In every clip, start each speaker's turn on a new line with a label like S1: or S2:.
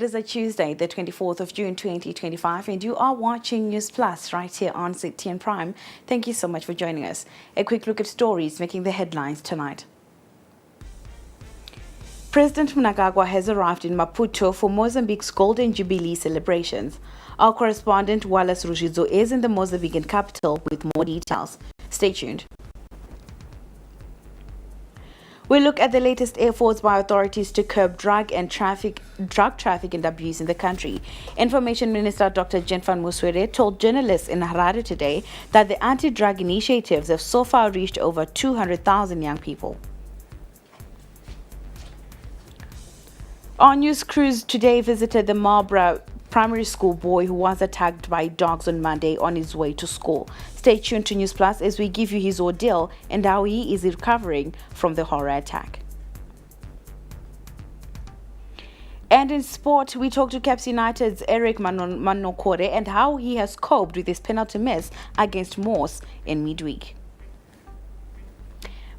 S1: It is a Tuesday, the 24th of June 2025, and you are watching Newsplus right here on ZTN Prime. Thank you so much for joining us. A quick look at stories making the headlines tonight. President Mnangagwa has arrived in Maputo for Mozambique's Golden Jubilee celebrations. Our correspondent Wallace Rushidzo is in the Mozambican capital with more details. Stay tuned. We look at the latest efforts by authorities to curb drug traffic and abuse in the country. Information Minister Dr. Jenfan Muswere told journalists in Harare today that the anti-drug initiatives have so far reached over 200,000 young people. Our news crews today visited the Marlborough primary school boy who was attacked by dogs on Monday on his way to school. Stay tuned to Newsplus as we give you his ordeal and how he is recovering from the horror attack. And in sport, we talk to Caps United's Eric Manokore and how he has coped with his penalty miss against Morse in midweek.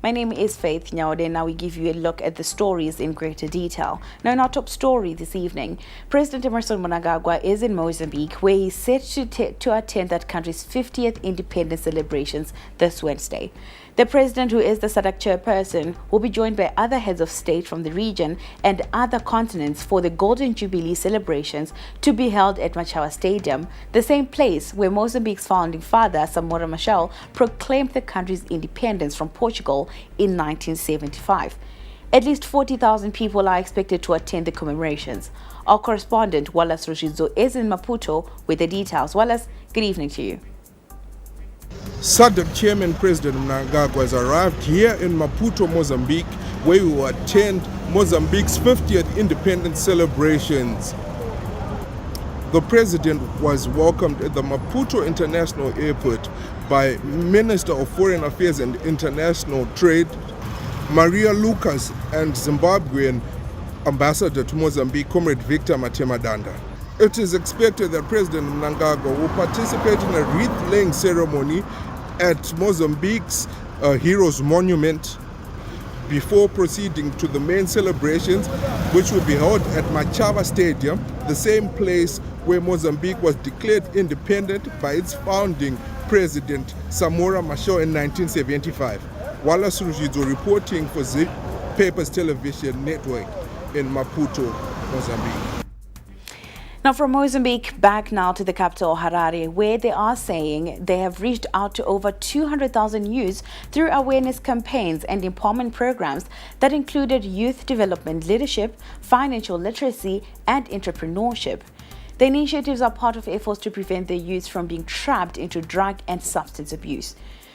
S1: My name is Faith Nyaude. Now we give you a look at the stories in greater detail. Now in our top story this evening, President Emmerson Mnangagwa is in Mozambique, where he is set to attend that country's 50th independence celebrations this Wednesday. The president, who is the SADC chairperson, will be joined by other heads of state from the region and other continents for the Golden Jubilee celebrations to be held at Machawa Stadium, the same place where Mozambique's founding father, Samora Machel, proclaimed the country's independence from Portugal in 1975. At least 40,000 people are expected to attend the commemorations. Our correspondent, Wallace Rushidzo, is in Maputo with the details. Wallace, good evening to you.
S2: SADC Chairman President Mnangagwa has arrived here in Maputo, Mozambique, where he will attend Mozambique's 50th independence celebrations. The president was welcomed at the Maputo International Airport by Minister of Foreign Affairs and International Trade, Maria Lucas, and Zimbabwean Ambassador to Mozambique, Comrade Victor Matemadanda. It is expected that President Mnangagwa will participate in a wreath-laying ceremony at Mozambique's Heroes Monument before proceeding to the main celebrations, which will be held at Machawa Stadium, the same place where Mozambique was declared independent by its founding president, Samora Machel, in 1975. Wallace Rushidzo reporting for Z Papers Television Network in Maputo, Mozambique.
S1: Now from Mozambique, back now to the capital, Harare, where they are saying they have reached out to over 200,000 youths through awareness campaigns and empowerment programs that included youth development, leadership, financial literacy, and entrepreneurship. The initiatives are part of efforts to prevent the youth from being trapped into drug and substance abuse.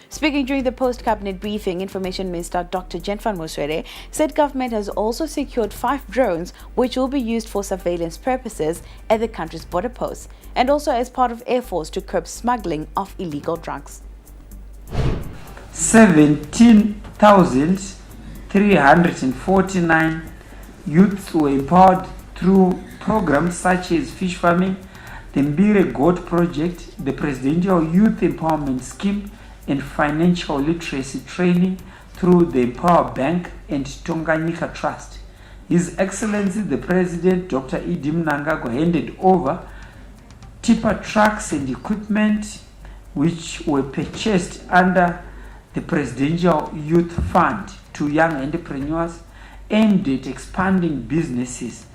S1: Speaking during the post-cabinet briefing, Information Minister Dr. Jenfan Muswere said government has also secured 5 drones which will be used for surveillance purposes at the country's border posts and also as part of efforts to curb smuggling of illegal drugs.
S3: 17,349 youths were empowered through programs such as fish farming, the Mbire Goat Project, the Presidential Youth Empowerment Scheme, and financial literacy training through the Empower Bank and Tanganyika Trust. His Excellency the President Dr. Idi Mnangagwa handed over tipper trucks and equipment which were purchased under the Presidential Youth Fund to young entrepreneurs aimed at expanding businesses.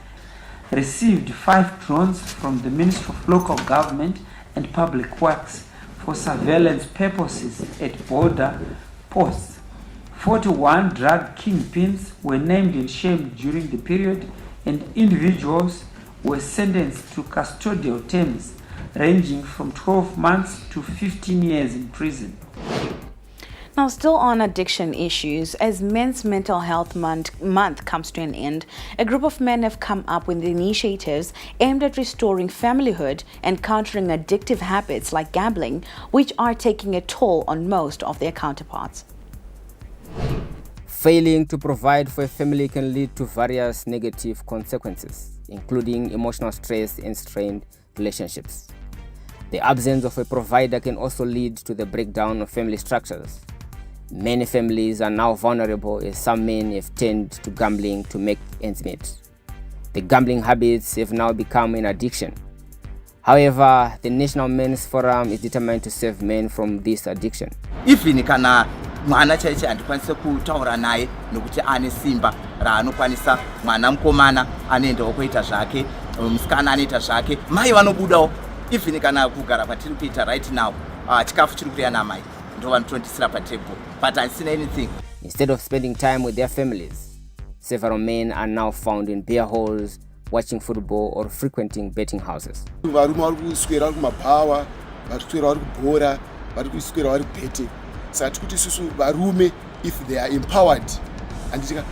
S3: Received 5 drones from the Ministry of Local Government and Public Works for surveillance purposes at border posts. 41 drug kingpins were named and shamed during the period, and individuals were sentenced to custodial terms ranging from 12 months to 15 years in prison.
S1: Now, still on addiction issues, as Men's Mental Health Month comes to an end, a group of men have come up with initiatives aimed at restoring familyhood and countering addictive habits like gambling, which are taking a toll on most of their counterparts.
S4: Failing to provide for a family can lead to various negative consequences, including emotional stress and strained relationships. The absence of a provider can also lead to the breakdown of family structures. Many families are now vulnerable as some men have turned to gambling to make ends meet. The gambling habits have now become an addiction. However, the National Men's Forum is determined to save men from this addiction.
S5: Even kana mwana chaiche andikwanise kutaura naye nokuti ane simba raanokwanisa mwana mukomana anoenda kuita zvake musikana anoita zvake mai vanobudawo even kana kugara patiri kuita right now chikafu chiri kureya namai ndo vanotondisira patable but handisina anything.
S4: Instead of spending time with their families, several men are now found in beer halls, watching football or frequenting betting houses.
S6: Varume vari kuswera vari kumabhawa, vari kuswera vari kubhora, vari kuswera vari kubhete. Saka tikuti isusu varume, if they are empowered, anditika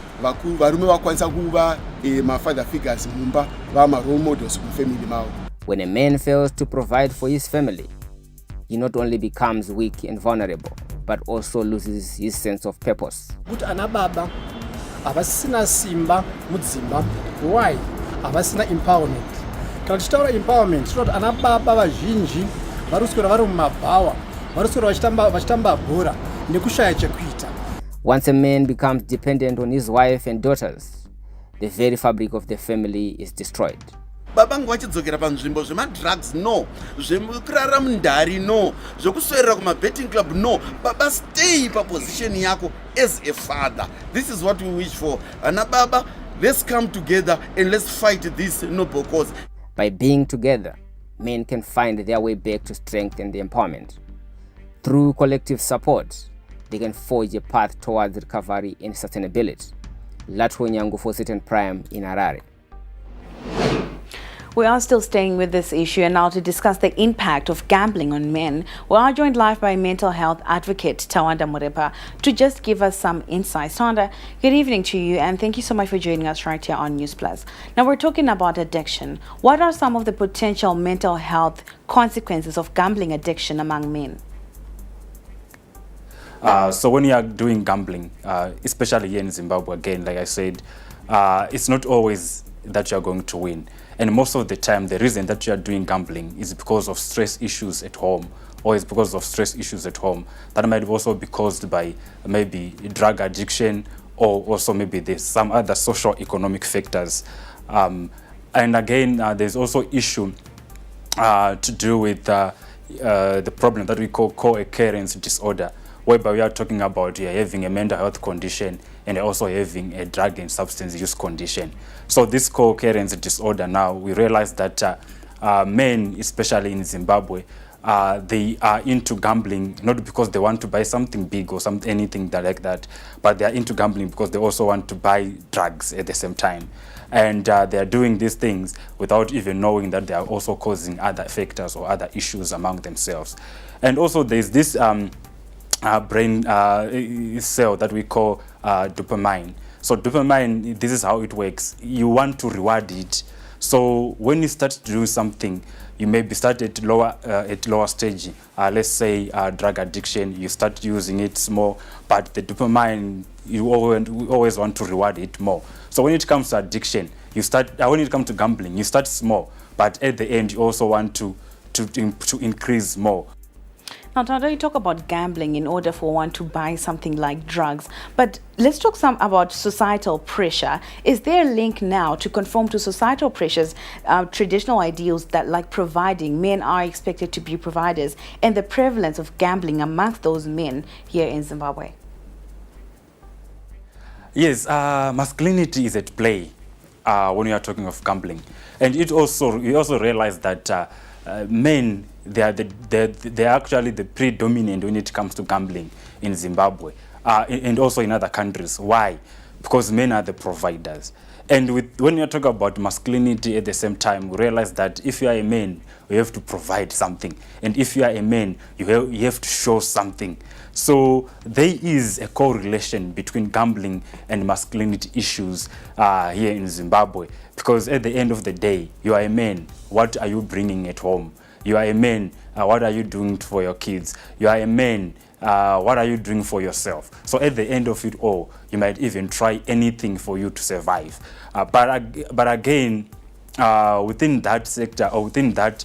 S6: varume vakwanisa kuva ma-father figures mumba, vama role models mufamily mavo.
S4: When a man fails to provide for his family, he not only becomes weak and vulnerable, but also loses his sense of purpose.
S7: Kuti ana baba avasina simba mudzimba. Why? Avasina empowerment. Kana tichitaura empowerment, tinoti ana baba vazhinji vari kuswera vari mumabhawa, vari kuswera vachitamba bhora nekushaya chekuita.
S4: Once a man becomes dependent on his wife and daughters, the very fabric of the family is destroyed.
S8: Baba vangu vachidzokera panzvimbo zvemadrugs no, zvekurara mundari no, zvekuswerera kumabetting club no. Baba, stay paposition yako as a father. This is what we wish for. Ana baba, let's come together and let's fight this noble cause.
S4: By being together, men can find their way back to strength and empowerment. Through collective support, they can forge a path towards recovery and sustainability. Latho Nyangu for Certain Prime in Harare.
S1: We are still staying with this issue, and now to discuss the impact of gambling on men, we are joined live by mental health advocate Tawanda Murepa to just give us some insights. Tawanda, good evening to you, and thank you so much for joining us right here on Newsplus. Now we're talking about addiction. What are some of the potential mental health consequences of gambling addiction among men?
S9: So when you are doing gambling, especially here in Zimbabwe, again, like I said, it's not always that you are going to win. And most of the time, the reason that you are doing gambling is because of stress issues at home, or it's because of stress issues at home. That might also be caused by maybe drug addiction, or also maybe there's some other socio-economic factors. And again, there's also issue to do with the problem that we call co-occurrence disorder, whereby we are talking about having a mental health condition and also having a drug and substance use condition. So this co-occurrence disorder, now we realize that men, especially in Zimbabwe, they are into gambling not because they want to buy something big or anything like that, but they are into gambling because they also want to buy drugs at the same time. And they are doing these things without even knowing that they are also causing other factors or other issues among themselves. And also there's this brain cell that we call dopamine. So dopamine, this is how it works. You want to reward it. So when you start to do something, you maybe start at lower stage. Let's say drug addiction, you start using it more, but the dopamine, you always want to reward it more. So when it comes to addiction, you start. When it comes to gambling, you start small, but at the end, you also want to increase more.
S1: Now, Tawanda, you talk about gambling in order for one to buy something like drugs, but let's talk some about societal pressure. Is there a link now to conform to societal pressures, traditional ideals that like providing, men are expected to be providers, and the prevalence of gambling amongst those men here in Zimbabwe?
S9: Yes, masculinity is at play when we are talking of gambling, and we also realize that men, they're actually the predominant when it comes to gambling in Zimbabwe and also in other countries. Why? Because men are the providers. And when you talk about masculinity at the same time, we realize that if you are a man, you have to provide something. And if you are a man, you have to show something. So there is a correlation between gambling and masculinity issues here in Zimbabwe. Because at the end of the day, you are a man. What are you bringing at home? You are a man. What are you doing for your kids? You are a man. What are you doing for yourself? So at the end of it all, you might even try anything for you to survive. But again, within that sector or within that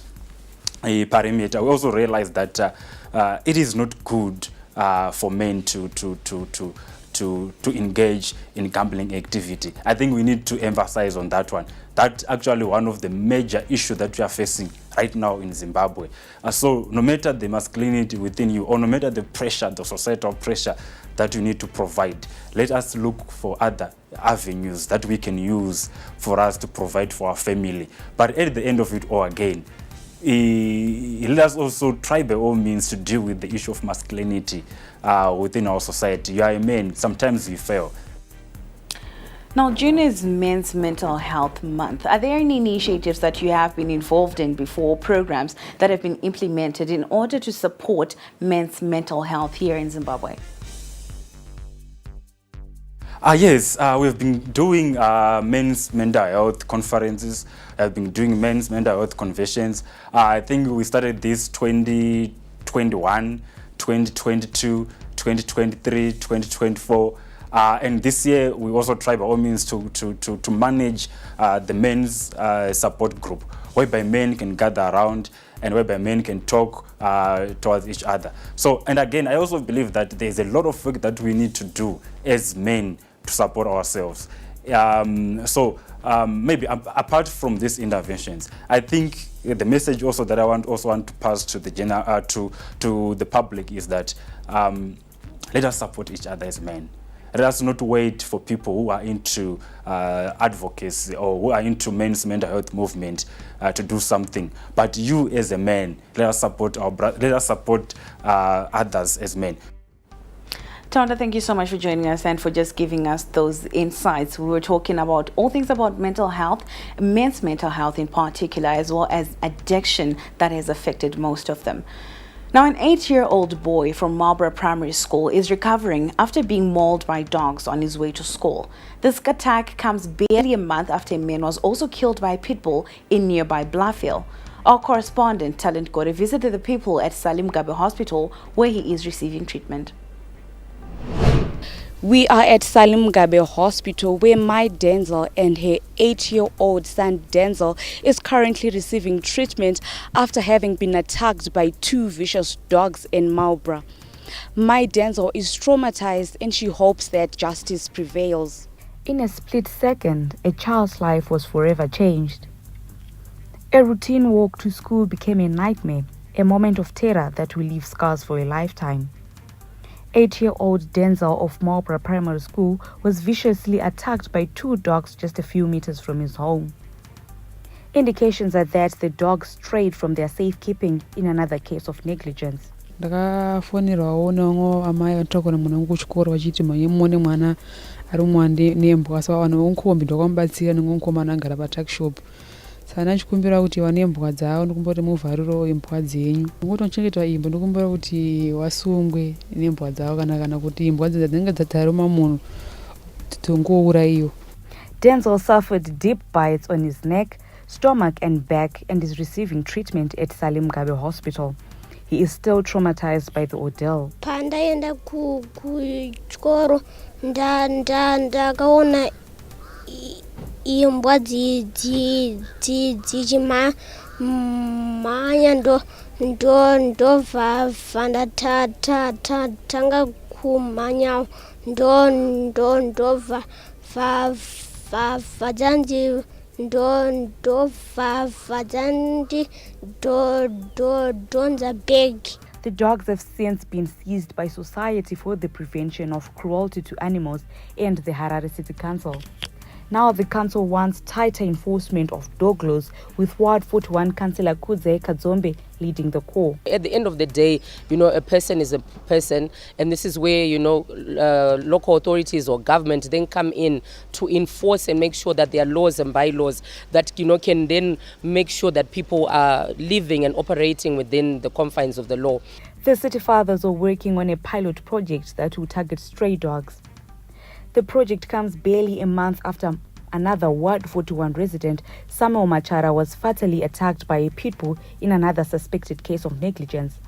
S9: parameter, we also realize that it is not good for men to to engage in gambling activity. I think we need to emphasize on that one. That's actually one of the major issues that we are facing right now in Zimbabwe. So no matter the masculinity within you, or no matter the pressure, the societal pressure that you need to provide, let us look for other avenues that we can use for us to provide for our family. But at the end of it all, again, let us also try by all means to deal with the issue of masculinity within our society. You are a man, sometimes we fail.
S1: Now, June is Men's Mental Health Month. Are there any initiatives that you have been involved in before, programs that have been implemented in order to support men's mental health here in Zimbabwe?
S9: Yes, we've been doing men's mental health conferences. I've been doing men's mental health conventions. I think we started this 2021, 2022, 2023, 2024. And this year, we also try by all means to manage the men's support group, whereby men can gather around and whereby men can talk towards each other. So, and again, I also believe that there's a lot of work that we need to do as men to support ourselves. Maybe apart from these interventions, I think the message also that I want to pass to the to the public is that let us support each other as men. Let us not wait for people who are into advocacy or who are into men's mental health movement to do something. But you as a man, let us support others as men.
S1: Tonda, thank you so much for joining us and for just giving us those insights. We were talking about all things about mental health, men's mental health in particular, as well as addiction that has affected most of them. Now, an 8-year-old boy from Marlborough Primary School is recovering after being mauled by dogs on his way to school. This attack comes barely a month after a man was also killed by a pit bull in nearby Bluffhill. Our correspondent, Talent Gore, visited the people at Salim Gabe Hospital, where he is receiving treatment.
S10: We are at Salim Gabe Hospital, where my Denzel and her 8-year-old son Denzel is currently receiving treatment after having been attacked by 2 vicious dogs in Marlborough. My Denzel is traumatized and she hopes that justice prevails.
S11: In a split second, a child's life was forever changed. A routine walk to school became a nightmare, a moment of terror that will leave scars for a lifetime. 8-year-old Denzel of Marlborough Primary School was viciously attacked by 2 dogs just a few meters from his home. Indications are that the dogs strayed from their safekeeping in another case of negligence.
S12: Ndakafonerawo nango amai atakona mwana wangu kuchikoro vachiti manyemone mwana ari mwande nembwa saka vanhu vonkombi ndakamubatsira nengomukomana agara patakishop. Saka ndachikumbira kuti vanembwa dzavo ndikumboti muvhariro imbwa dzenyu. Ngotochengeta imbwa ndikumbira kuti wasungwe nembwa dzavo kana kuti imbwa dzinenge dzataruma munhu tongourayiwa.
S11: Denzel suffered deep bites on his neck, stomach and back and is receiving treatment at Salim Gabe Hospital. He is still traumatized by the ordeal.
S13: Pandaenda kuchikoro ndakaona imbwa dzichimhanya ndobva ndatanga kumhanya ndobva vadzanzi donza big.
S11: The dogs have since been seized by Society for the Prevention of Cruelty to Animals and the Harare City Council. Now the council wants tighter enforcement of dog laws, with Ward 41 Councillor Kudze Kadzombe leading the call.
S14: At the end of the day, a person is a person, and this is where, local authorities or government then come in to enforce and make sure that there are laws and bylaws that, can then make sure that people are living and operating within the confines of the law.
S11: The city fathers are working on a pilot project that will target stray dogs. The project comes barely a month after another Ward 41 resident, Samuel Machara, was fatally attacked by a pit bull in another suspected case of negligence.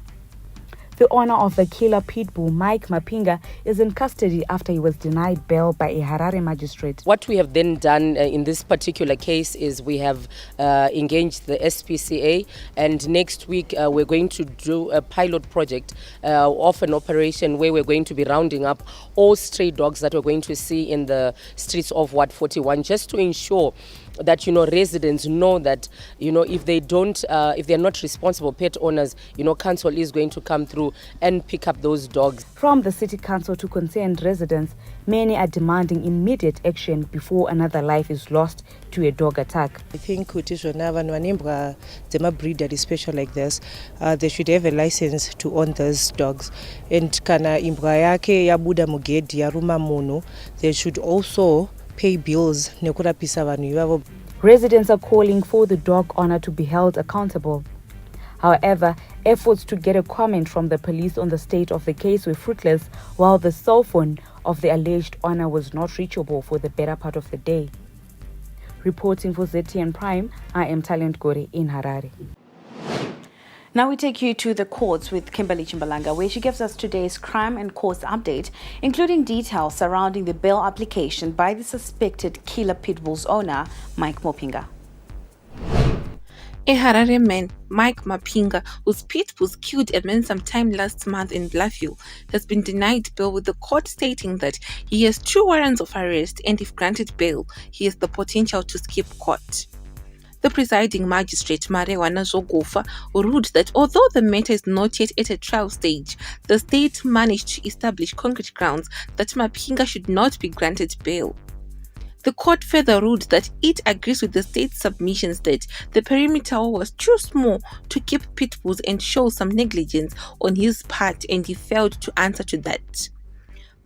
S11: The owner of the killer pit bull, Mike Mapinga, is in custody after he was denied bail by a Harare magistrate.
S14: What we have then done in this particular case is we have engaged the SPCA, and next week we're going to do a pilot project of an operation where we're going to be rounding up all stray dogs that we're going to see in the streets of Ward 41, just to ensure that residents know that if they don't if they're not responsible pet owners, council is going to come through and pick up those dogs.
S11: From the city council to concerned residents, many are demanding immediate action before another life is lost to a dog attack.
S15: I think the breed that is special like this, they should have a license to own those dogs. And kana imbwa yake ya buda mugedi ya ruma mono, they should also pay bills.
S11: Residents are calling for the dog owner to be held accountable. However, efforts to get a comment from the police on the state of the case were fruitless, while the cell phone of the alleged owner was not reachable for the better part of the day. Reporting for ZTN Prime, I am Talent Gore in Harare.
S1: Now we take you to the courts with Kimberly Chimbalanga, where she gives us today's crime and courts update, including details surrounding the bail application by the suspected killer pit bull's owner, Mike Mapinga.
S16: A Harare man, Mike Mapinga, whose pit bulls killed a man sometime last month in Bluffville, has been denied bail, with the court stating that he has 2 warrants of arrest, and if granted bail, he has the potential to skip court. The presiding magistrate, Marewana Zogofa, ruled that although the matter is not yet at a trial stage, the state managed to establish concrete grounds that Mapinga should not be granted bail. The court further ruled that it agrees with the state's submissions that the perimeter wall was too small to keep pit bulls and shows some negligence on his part, and he failed to answer to that.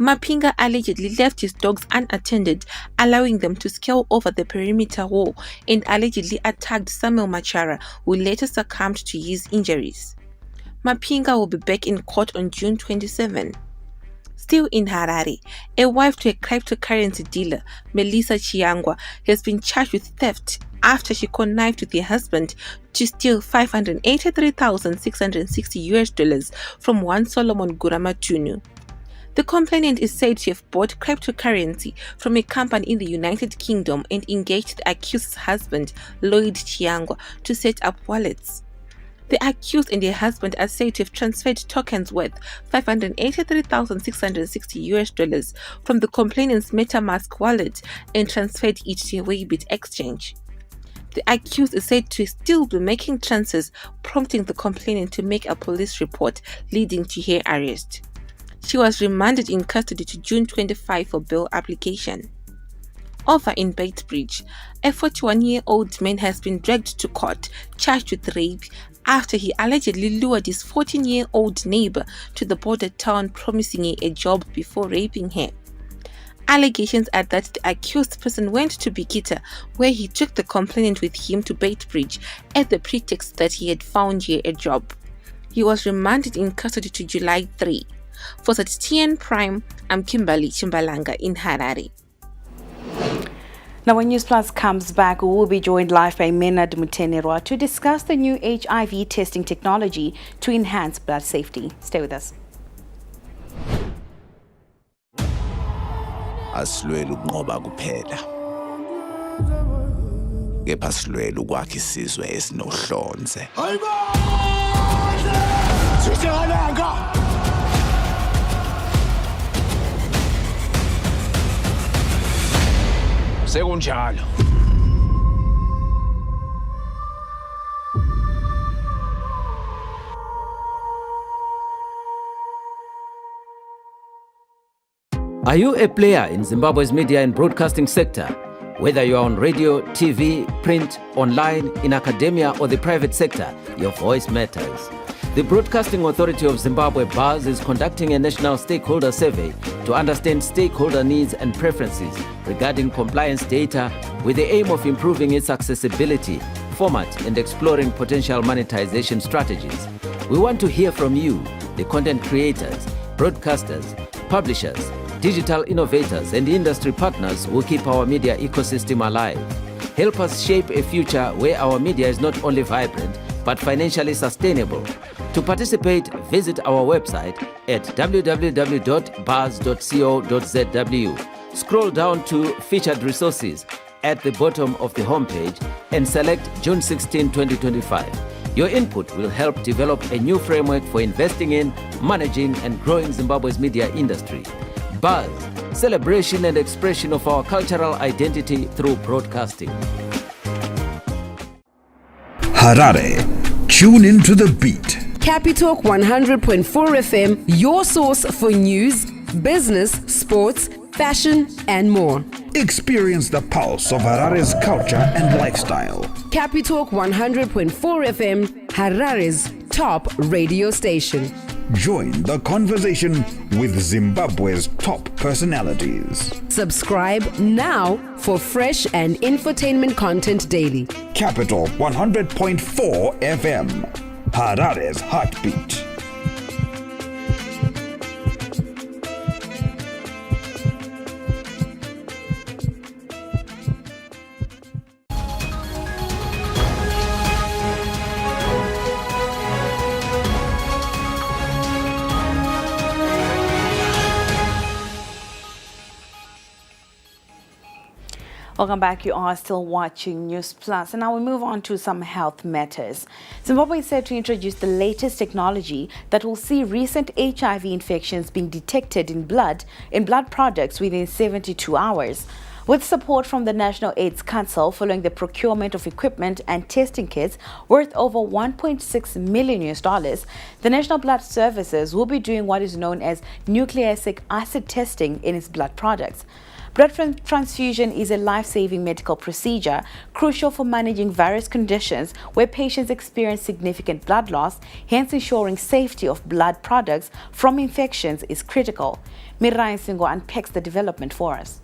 S16: Mapinga allegedly left his dogs unattended, allowing them to scale over the perimeter wall, and allegedly attacked Samuel Machara, who later succumbed to his injuries. Mapinga will be back in court on June 27. Still in Harare, a wife to a cryptocurrency dealer, Melissa Chiangwa, has been charged with theft after she connived with her husband to steal $583,660 from one Solomon Guramatunu. The complainant is said to have bought cryptocurrency from a company in the United Kingdom and engaged the accused's husband, Lloyd Chiangwa, to set up wallets. The accused and her husband are said to have transferred tokens worth $583,660 from the complainant's MetaMask wallet and transferred it to a Weybit exchange. The accused is said to still be making transfers, prompting the complainant to make a police report, leading to her arrest. She was remanded in custody to June 25 for bail application. Over in Baitbridge, a 41-year-old man has been dragged to court charged with rape after he allegedly lured his 14-year-old neighbor to the border town, promising her a job before raping her. Allegations are that the accused person went to Bikita, where he took the complainant with him to Baitbridge at the pretext that he had found her a job. He was remanded in custody to July 3. For ZTN Prime, I'm Kimberly Chimbalanga in Harare.
S1: Now, when Newsplus comes back, we will be joined live by Menad Mutenerwa to discuss the new HIV testing technology to enhance blood safety. Stay with us.
S17: Asilwela ukunqoba kuphela, kepha silwela ukwakha isizwe esinohlonze. Sekunjalo.
S18: Are you a player in Zimbabwe's media and broadcasting sector? Whether you are on radio, TV, print, online, in academia or the private sector, your voice matters. The Broadcasting Authority of Zimbabwe, BARZ, is conducting a national stakeholder survey to understand stakeholder needs and preferences regarding compliance data with the aim of improving its accessibility, format, and exploring potential monetization strategies. We want to hear from you, the content creators, broadcasters, publishers, digital innovators, and industry partners who keep our media ecosystem alive. Help us shape a future where our media is not only vibrant, but financially sustainable. To participate, visit our website at www.bars.co.zw. Scroll down to Featured Resources at the bottom of the homepage and select June 16, 2025. Your input will help develop a new framework for investing in, managing, and growing Zimbabwe's media industry. Buzz, celebration and expression of our cultural identity through broadcasting.
S17: Harare, tune into the beat.
S19: Capitalk 100.4 FM, your source for news, business, sports, fashion, and more.
S17: Experience the pulse of Harare's culture and lifestyle.
S19: Capitalk 100.4 FM, Harare's top radio station.
S17: Join the conversation with Zimbabwe's top personalities.
S19: Subscribe now for fresh and infotainment content daily.
S17: Capital 100.4 FM, Harare's heartbeat.
S1: Welcome back. You are still watching Newsplus. And now we move on to some health matters. Zimbabwe is set to introduce the latest technology that will see recent HIV infections being detected in blood products within 72 hours. With support from the National AIDS Council following the procurement of equipment and testing kits worth over $1.6 million, the National Blood Services will be doing what is known as nucleic acid testing in its blood products. Blood transfusion is a life-saving medical procedure crucial for managing various conditions where patients experience significant blood loss, hence ensuring safety of blood products from infections is critical. Mirai Singo unpacks the development for us.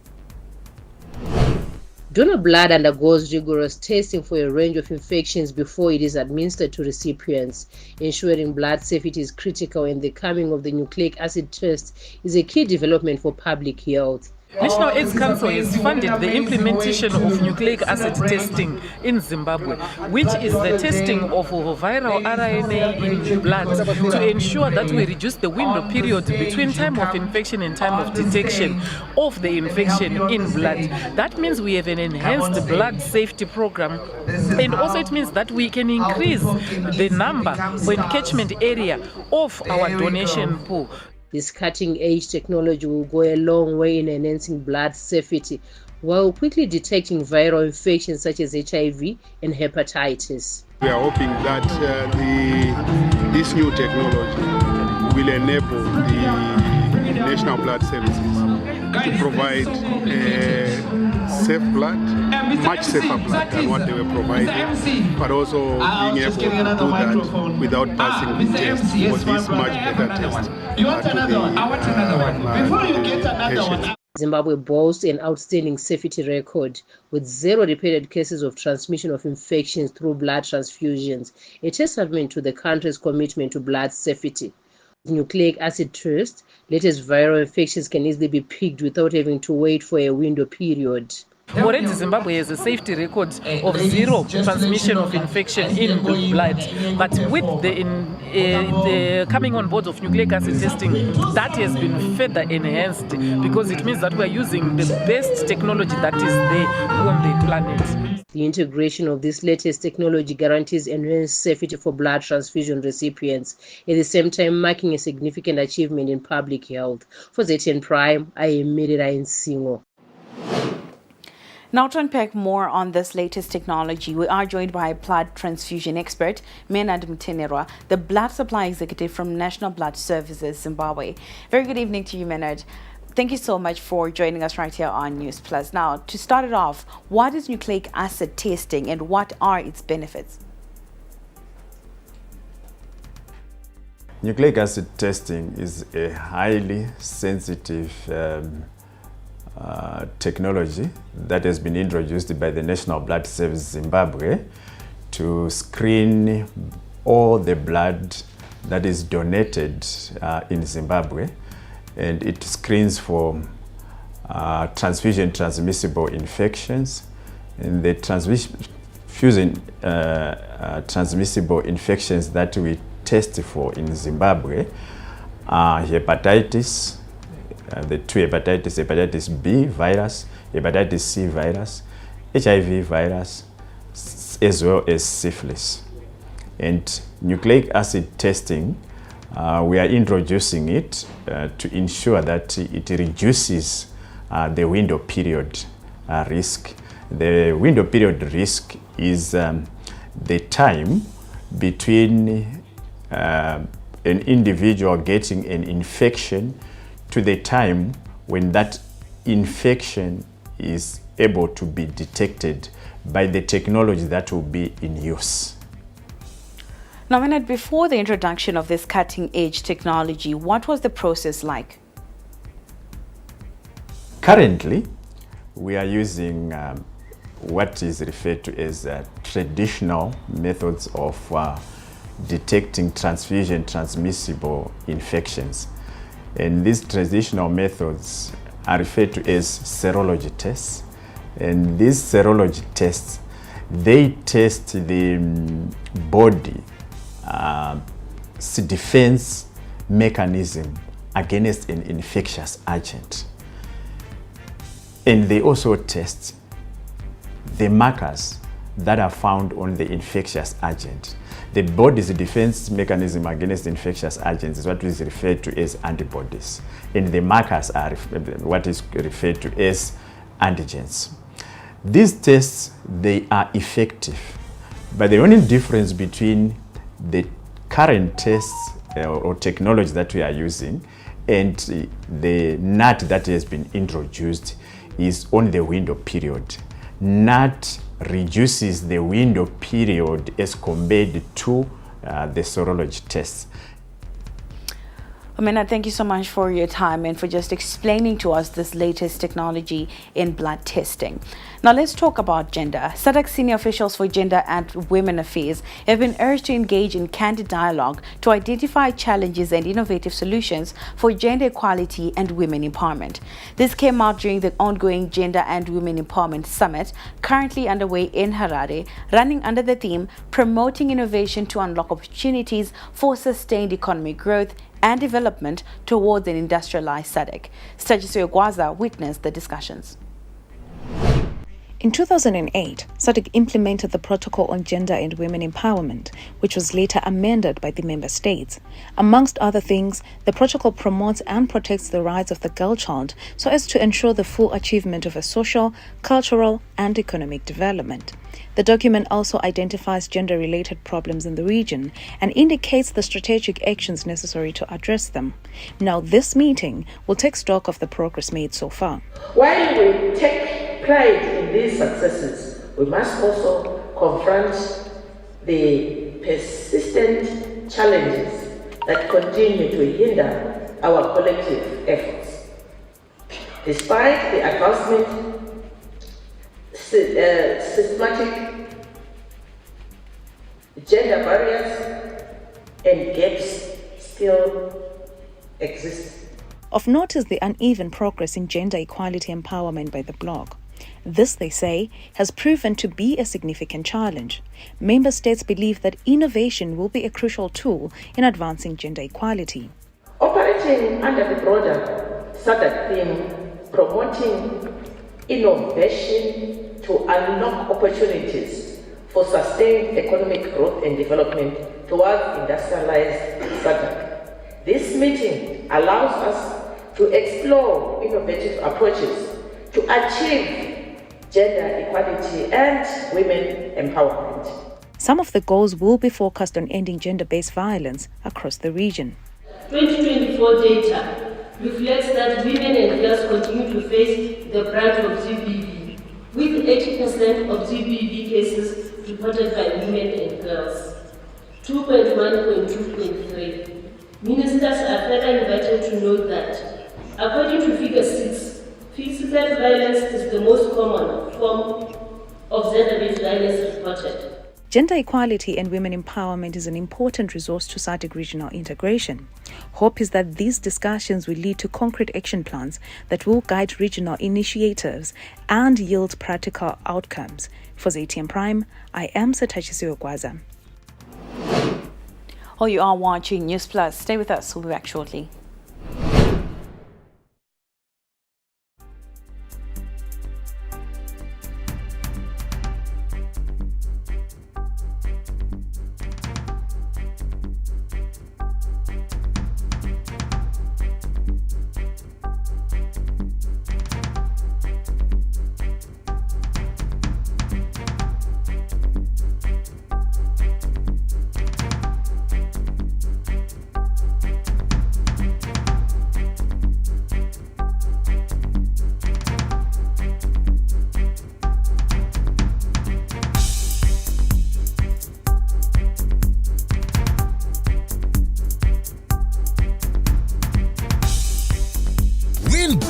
S20: Donor blood undergoes rigorous testing for a range of infections before it is administered to recipients. Ensuring blood safety is critical, and the coming of the nucleic acid test is a key development for public health.
S21: National AIDS Council has funded the implementation of nucleic acid testing in Zimbabwe, which is the testing of viral RNA in blood to ensure that we reduce the window period between time of infection and time of detection of the infection in blood. That means we have an enhanced blood safety program, and also it means that we can increase the number or catchment area of our donation pool.
S20: This cutting-edge technology will go a long way in enhancing blood safety while quickly detecting viral infections such as HIV and hepatitis.
S22: We are hoping that this new technology will enable the National Blood Services to provide safe blood, much safer blood than what they were providing, but also being able to do that without passing the test, because this is much better test to the patient.
S20: Zimbabwe boasts an outstanding safety record with 0 reported cases of transmission of infections through blood transfusions, a testament to the country's commitment to blood safety. With nucleic acid test, latest viral infections can easily be picked without having to wait for a window period.
S21: Already Zimbabwe has a safety record of 0 transmission of infection in blood, but with the coming on board of nucleic acid testing, that has been further enhanced, because it means that we are using the best technology that is there on the planet.
S20: The integration of this latest technology guarantees enhanced safety for blood transfusion recipients, at the same time marking a significant achievement in public health. For ZTN Prime, I am Mirai Nsingo.
S1: Now to unpack more on this latest technology, we are joined by blood transfusion expert, Menad Mtenerwa, the blood supply executive from National Blood Services Zimbabwe. Very good evening to you, Menad. Thank you so much for joining us right here on Newsplus. Now, to start it off, what is nucleic acid testing and what are its benefits?
S23: Nucleic acid testing is a highly sensitive technology that has been introduced by the National Blood Service Zimbabwe to screen all the blood that is donated in Zimbabwe, and it screens for transfusion transmissible infections. And the transfusion fusion transmissible infections that we test for in Zimbabwe are hepatitis, the two hepatitis B virus, hepatitis C virus, HIV virus, as well as syphilis. And nucleic acid testing, we are introducing it to ensure that it reduces the window period risk. The window period risk is the time between an individual getting an infection to the time when that infection is able to be detected by the technology that will be in use.
S1: Now, Minette, before the introduction of this cutting-edge technology, what was the process like?
S23: Currently, we are using what is referred to as traditional methods of detecting transfusion transmissible infections. And these traditional methods are referred to as serology tests. And these serology tests, they test the body defense mechanism against an infectious agent. And they also test the markers that are found on the infectious agent. The body's defense mechanism against infectious agents is what is referred to as antibodies. And the markers are what is referred to as antigens. These tests, they are effective. But the only difference between the current tests or technology that we are using and the NAT that has been introduced is on the window period. NAT reduces the window period as compared to the serology tests.
S1: Amina, thank you so much for your time and for just explaining to us this latest technology in blood testing. Now let's talk about gender. SADC senior officials for Gender and Women Affairs have been urged to engage in candid dialogue to identify challenges and innovative solutions for gender equality and women empowerment. This came out during the ongoing Gender and Women Empowerment Summit, currently underway in Harare, running under the theme Promoting Innovation to Unlock Opportunities for Sustained Economic Growth and Development Towards an Industrialized SADC. Stajiso Gwaza witnessed the discussions.
S2: In 2008, SADC implemented the Protocol on Gender and Women Empowerment, which was later amended by the member states. Amongst other things, the protocol promotes and protects the rights of the girl child so as to ensure the full achievement of a social, cultural, and economic development. The document also identifies gender-related problems in the region and indicates the strategic actions necessary to address them. Now, this meeting will take stock of the progress made so far.
S3: While we take pride in these successes, we must also confront the persistent challenges that continue to hinder our collective efforts. Despite the advancement, systematic gender barriers and gaps still exist.
S2: Of note is the uneven progress in gender equality empowerment by the bloc. This, they say, has proven to be a significant challenge. Member states believe that innovation will be a crucial tool in advancing gender equality.
S3: Operating under the broader SADC theme, promoting innovation to unlock opportunities for sustained economic growth and development towards industrialized SADC. This meeting allows us to explore innovative approaches to achieve gender equality and women empowerment.
S2: Some of the goals will be focused on ending gender-based violence across the region.
S5: 2024 data reflects that women and girls continue to face the brunt of GBV, with 80% of GBV cases reported by women and girls. 2.1.2.3. Ministers are further invited to note that, according to Figure 6, physical violence is the most common form of gender-based violence reported.
S2: Gender equality and women empowerment is an important resource to SADC regional integration. Hope is that these discussions will lead to concrete action plans that will guide regional initiatives and yield practical outcomes. For ZTM Prime, I am Satachisiwe Gwaza.
S1: Oh, you are watching Newsplus. Stay with us. We'll be back shortly.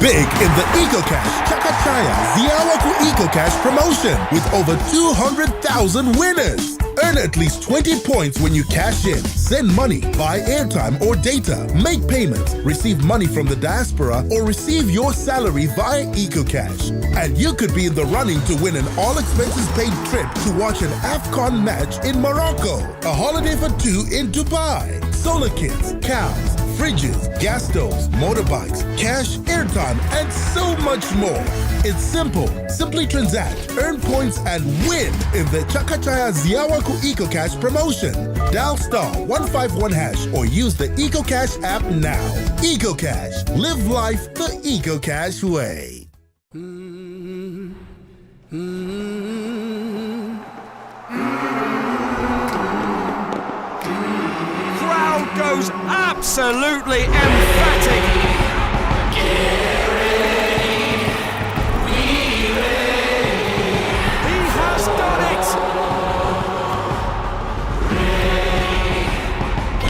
S6: Big in the EcoCash Chakachaya Ziawaku EcoCash promotion with over 200,000 winners. Earn at least 20 points when you cash in, send money, buy airtime or data, make payments, receive money from the diaspora, or receive your salary via EcoCash. And you could be in the running to win an all-expenses-paid trip to watch an AFCON match in Morocco, a holiday for two in Dubai, solar kits, cows, fridges, gas stoves, motorbikes, cash, airtime, and so much more. It's simple. Simply transact, earn points, and win in the Chakachaya Ziawaku EcoCash promotion. Dial *151# or use the EcoCash app now. EcoCash. Live life the EcoCash way.
S7: Crowd goes absolutely emphatic. He has done it.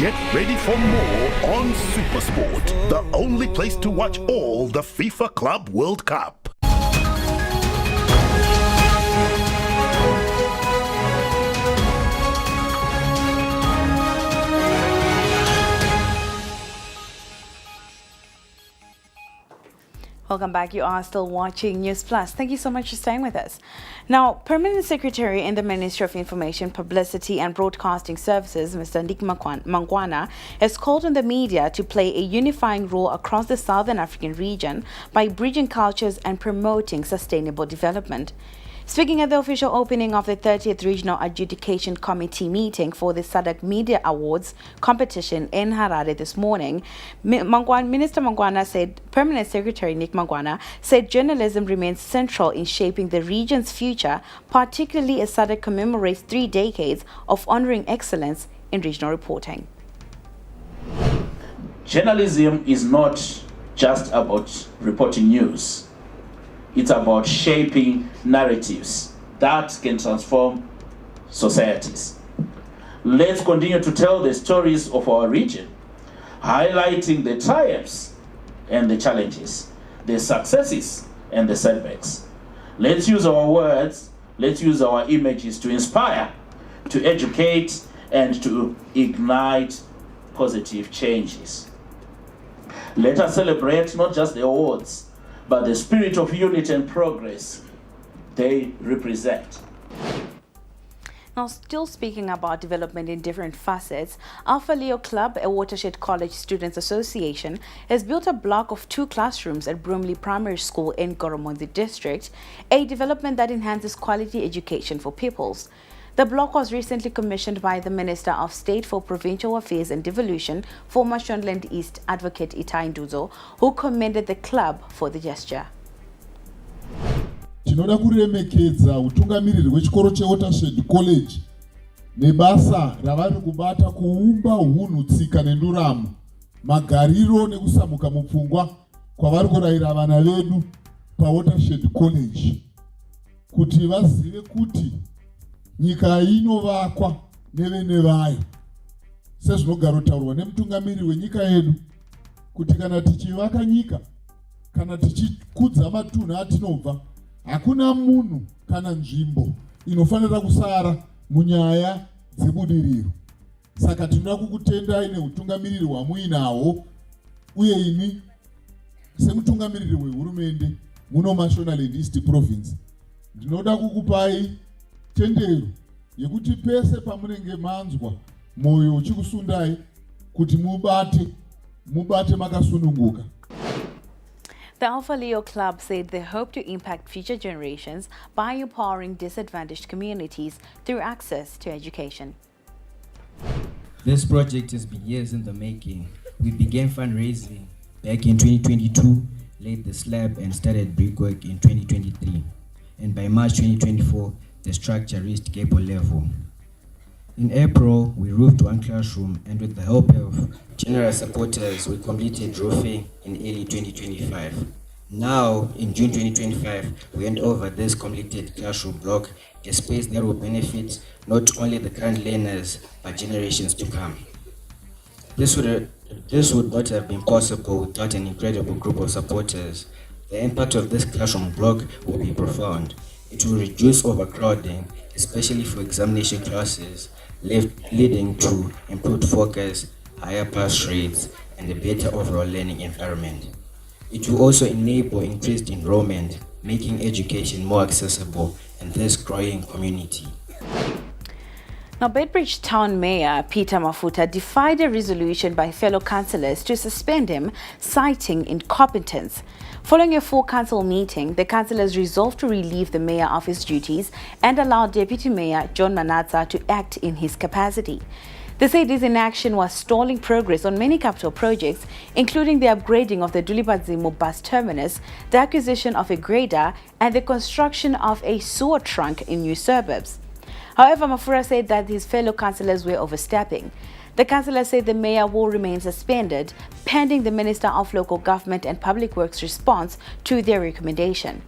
S8: Get ready for more on SuperSport, the only place to watch all the FIFA Club World Cup.
S1: Welcome back. You are still watching Newsplus. Thank you so much for staying with us. Now, Permanent Secretary in the Ministry of Information, Publicity and Broadcasting Services, Mr. Nick Mangwana, has called on the media to play a unifying role across the Southern African region by bridging cultures and promoting sustainable development. Speaking at the official opening of the 30th Regional Adjudication Committee meeting for the SADC Media Awards competition in Harare this morning, Minister Mangwana said, Permanent Secretary Nick Mangwana said journalism remains central in shaping the region's future, particularly as SADC commemorates 3 decades of honoring excellence in regional reporting.
S24: Journalism is not just about reporting news. It's about shaping narratives that can transform societies. Let's continue to tell the stories of our region, highlighting the triumphs and the challenges, the successes and the setbacks. Let's use our words, let's use our images to inspire, to educate, and to ignite positive changes. Let us celebrate not just the awards, but the spirit of unity and progress they represent.
S1: Now, still speaking about development in different facets, Alpha Leo Club, a Watershed College Students Association, has built a block of 2 classrooms at Bromley Primary School in Goromonzi District, a development that enhances quality education for pupils. The block was recently commissioned by the Minister of State for Provincial Affairs and Devolution, former Shonland East Advocate Itai Nduzo, who commended the club for the gesture.
S25: Tinoda kuremekedza utungamiriri hwechikoro cheWatershed College nebasa ravari kubata kuumba hunhu, tsika nenduramo, magariro nekusamuka mupfungwa kwavari kurayira vana vedu paWatershed College, kuti vazive kuti nyika inovakwa nevene vayo, sezvinogarotaurwa nemutungamiri wenyika yedu, kuti kana tichivaka nyika, kana tichikudza matunhu atinobva, hakuna munhu kana nzvimbo inofanira kusara munyaya dzebudiriro. Saka tinoda kukutendai neutungamiriri wamuinawo uye ini semutungamiriri wehurumende muno Mashonaland East Province ndinoda kukupai tendero yekuti pese pamunenge manzwa moyo uchikusundai kuti mubate makasununguka.
S1: The Alpha Leo Club said they hope to impact future generations by empowering disadvantaged communities through access to education.
S4: This project has been years in the making. We began fundraising back in 2022, laid the slab and started brickwork in 2023. And by March 2024, the structure reached gable level. In April, we roofed one classroom, and with the help of generous supporters, we completed roofing in early 2025. Now, in June 2025, we hand over this completed classroom block, a space that will benefit not only the current learners, but generations to come. This would not have been possible without an incredible group of supporters. The impact of this classroom block will be profound. It will reduce overcrowding, especially for examination classes, leading to improved focus, higher pass rates, and a better overall learning environment. It will also enable increased enrollment, making education more accessible in this growing community.
S1: Now, Bedford Town Mayor Peter Mafuta defied a resolution by fellow councillors to suspend him, citing incompetence. Following a full council meeting, the councillors resolved to relieve the mayor of his duties and allow Deputy Mayor John Manatsa to act in his capacity. They said his inaction was stalling progress on many capital projects, including the upgrading of the Dulibadzimu bus terminus, the acquisition of a grader, and the construction of a sewer trunk in new suburbs. However, Mafura said that his fellow councillors were overstepping. The councillor said the mayor will remain suspended pending the Minister of Local Government and Public Works response to their recommendation.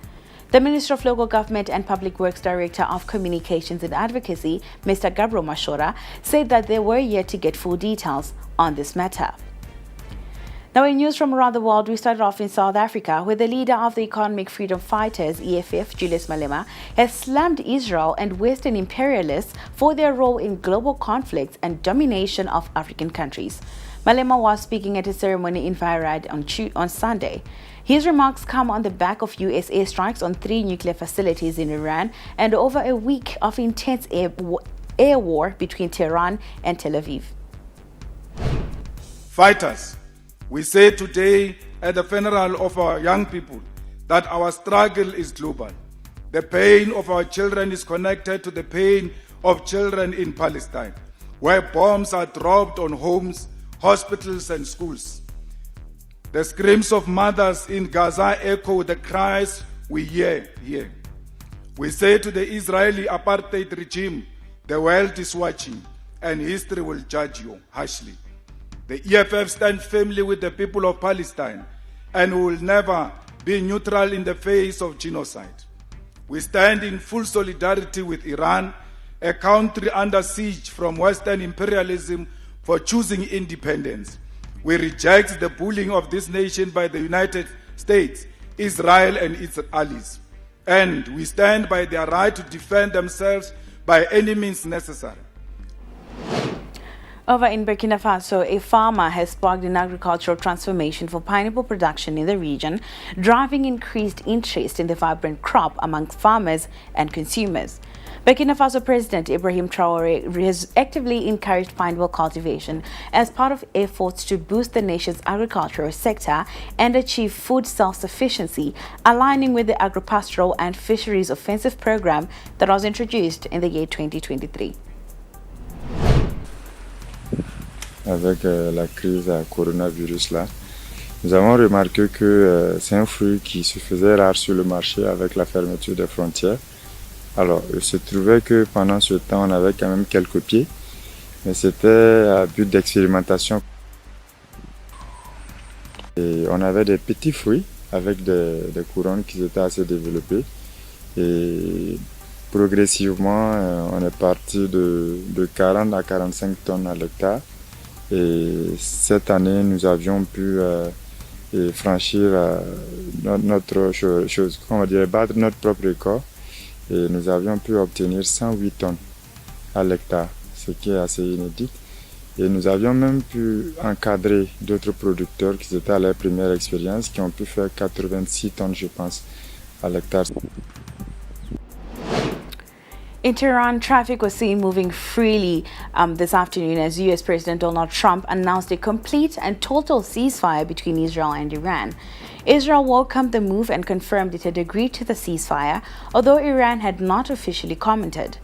S1: The Minister of Local Government and Public Works Director of Communications and Advocacy, Mr. Gabriel Mashora, said that they were yet to get full details on this matter. Now, in news from around the world, we started off in South Africa, where the leader of the Economic Freedom Fighters, EFF, Julius Malema, has slammed Israel and Western imperialists for their role in global conflicts and domination of African countries. Malema was speaking at a ceremony in Vryheid on Sunday. His remarks come on the back of U.S. airstrikes on 3 nuclear facilities in Iran and over a week of intense air war between Tehran and Tel Aviv.
S9: Fighters, we say today at the funeral of our young people that our struggle is global. The pain of our children is connected to the pain of children in Palestine, where bombs are dropped on homes, hospitals, and schools. The screams of mothers in Gaza echo the cries we hear here. We say to the Israeli apartheid regime, the world is watching and history will judge you harshly. The EFF stands firmly with the people of Palestine and will never be neutral in the face of genocide. We stand in full solidarity with Iran, a country under siege from Western imperialism for choosing independence. We reject the bullying of this nation by the United States, Israel, and its allies. And we stand by their right to defend themselves by any means necessary.
S1: Over in Burkina Faso, a farmer has sparked an agricultural transformation for pineapple production in the region, driving increased interest in the vibrant crop among farmers and consumers. Burkina Faso President Ibrahim Traoré has actively encouraged pineapple cultivation as part of efforts to boost the nation's agricultural sector and achieve food self-sufficiency, aligning with the Agropastoral and Fisheries Offensive Program that was introduced in the year 2023.
S10: Avec la crise coronavirus là, nous avons remarqué que c'est un fruit qui se faisait rare sur le marché avec la fermeture des frontières. Alors, il se trouvait que pendant ce temps, on avait quand même quelques pieds, mais c'était à but d'expérimentation. Et on avait des petits fruits avec des couronnes qui étaient assez développées. Et progressivement, on est parti de 40 à 45 tonnes à l'hectare. Et cette année, nous avions pu franchir notre chose, on va dire, battre notre propre record. Et nous avions pu obtenir 108 tonnes à l'hectare, ce qui est assez inédit. Et nous avions même pu encadrer d'autres producteurs qui étaient à leur première expérience, qui ont pu faire 86 tonnes, je pense, à l'hectare.
S1: In Tehran, traffic was seen moving freely this afternoon as U.S. President Donald Trump announced a complete and total ceasefire between Israel and Iran. Israel welcomed the move and confirmed it had agreed to the ceasefire, although Iran had not officially commented.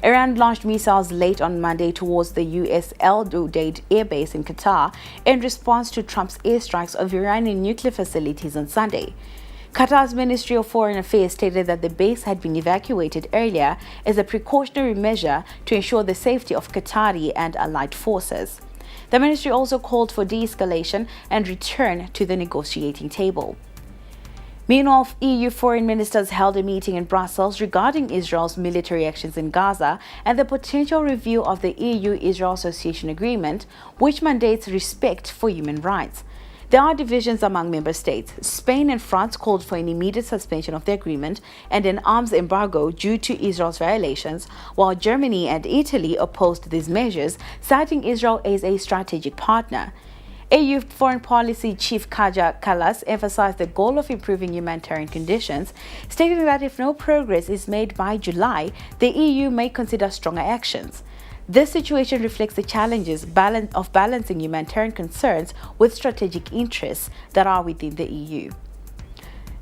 S1: Iran launched missiles late on Monday towards the U.S. El Udeid air base in Qatar in response to Trump's airstrikes of Iranian nuclear facilities on Sunday. Qatar's Ministry of Foreign Affairs stated that the base had been evacuated earlier as a precautionary measure to ensure the safety of Qatari and allied forces. The ministry also called for de-escalation and return to the negotiating table. Meanwhile, EU foreign ministers held a meeting in Brussels regarding Israel's military actions in Gaza and the potential review of the EU-Israel Association Agreement, which mandates respect for human rights. There are divisions among member states. Spain and France called for an immediate suspension of the agreement and an arms embargo due to Israel's violations, while Germany and Italy opposed these measures, citing Israel as a strategic partner. EU Foreign Policy Chief Kaja Kallas emphasized the goal of improving humanitarian conditions, stating that if no progress is made by July, the EU may consider stronger actions. This situation reflects the challenges of balancing humanitarian concerns with strategic interests that are within the EU.